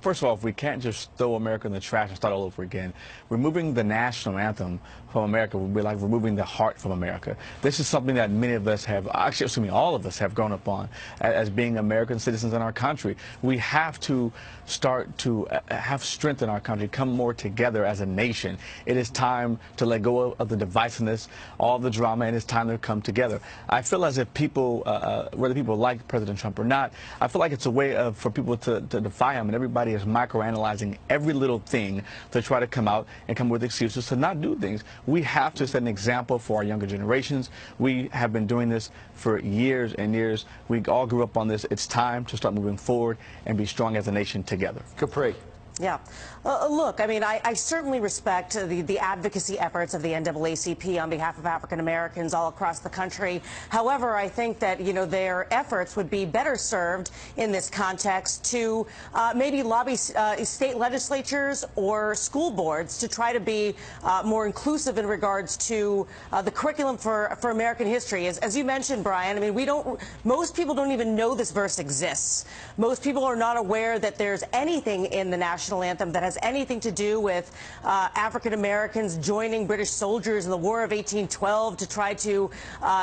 first of all, if we can't just throw America in the trash and start all over again, removing the national anthem from America would be like removing the heart from America. This is something that many of us have, actually, excuse me, all of us have grown up on as being American citizens in our country. We have to start to have strength in our country, come more together as a nation. It is time to let go of the divisiveness, all the drama, and it's time to come together. I feel as if people, whether people like President Trump or not, I feel like it's a way for people to defy him, and everybody is microanalyzing every little thing to try to come out and come with excuses to not do things. We have to set an example for our younger generations. We have been doing this for years and years. We all grew up on this. It's time to start moving forward and be strong as a nation together. Capri. Yeah. Look, I mean, I certainly respect the advocacy efforts of the NAACP on behalf of African Americans all across the country. However, I think that, you know, their efforts would be better served in this context to maybe lobby state legislatures or school boards to try to be more inclusive in regards to the curriculum for American history. As you mentioned, Brian, I mean, most people don't even know this verse exists. Most people are not aware that there's anything in the national anthem that has anything to do with African Americans joining British soldiers in the War of 1812 to try to,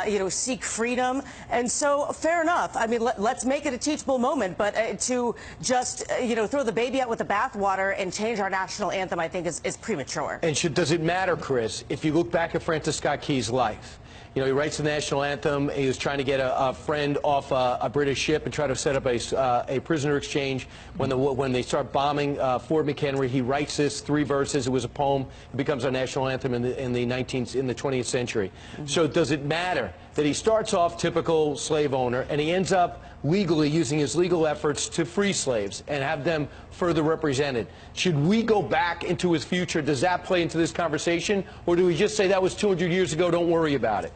you know, seek freedom. And so, fair enough. I mean, let's make it a teachable moment. But to just, you know, throw the baby out with the bathwater and change our national anthem, I think, is premature. And does it matter, Chris, if you look back at Francis Scott Key's life? You know, he writes the national anthem. He was trying to get a friend off a British ship and try to set up a prisoner exchange. When they start bombing Fort McHenry, he writes this 3 verses. It was a poem. It becomes our national anthem in the 20th century. So does it matter that he starts off typical slave owner and he ends up legally using his legal efforts to free slaves and have them further represented? Should we go back into his future? Does that play into this conversation? Or do we just say that was 200 years ago, don't worry about it?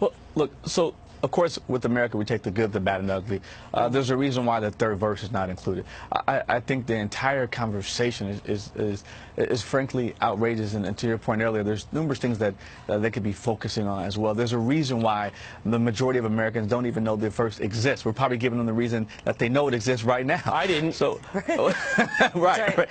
Well, look, so of course, with America, we take the good, the bad, and the ugly. There's a reason why the 3rd verse is not included. I think the entire conversation is frankly outrageous. And to your point earlier, there's numerous things that they could be focusing on as well. There's a reason why the majority of Americans don't even know the verse exists. We're probably giving them the reason that they know it exists right now. I didn't. So, right.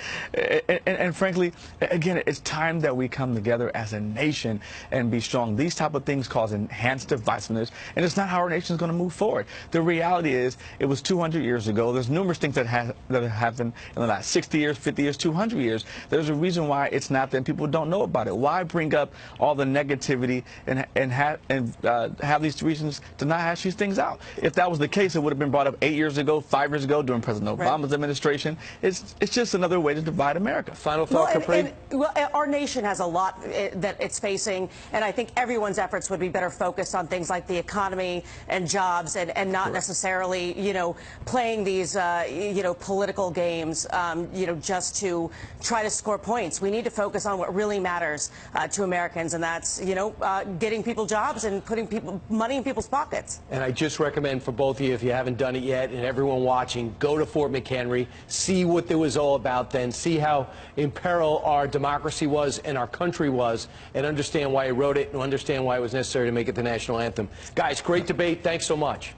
And frankly, again, it's time that we come together as a nation and be strong. These type of things cause enhanced divisiveness, and it's not how our nation is going to move forward. The reality is, it was 200 years ago. There's numerous things that have happened in the last 60 years, 50 years, 200 years. There's a reason why it's not that people don't know about it. Why bring up all the negativity and have these reasons to not hash these things out? If that was the case, it would have been brought up 8 years ago, 5 years ago during President Obama's administration. It's just another way to divide America. Final thought, Capri? Well, our nation has a lot that it's facing, and I think everyone's efforts would be better focused on things like the economy and jobs, and not necessarily, you know, playing these, you know, political games, you know, just to try to score points. We need to focus on what really matters to Americans, and that's, you know, getting people jobs and putting money in people's pockets. And I just recommend for both of you, if you haven't done it yet, and everyone watching, go to Fort McHenry, see what it was all about then, see how in peril our democracy was and our country was, and understand why he wrote it and understand why it was necessary to make it the national anthem. Guys, great debate. Thanks so much.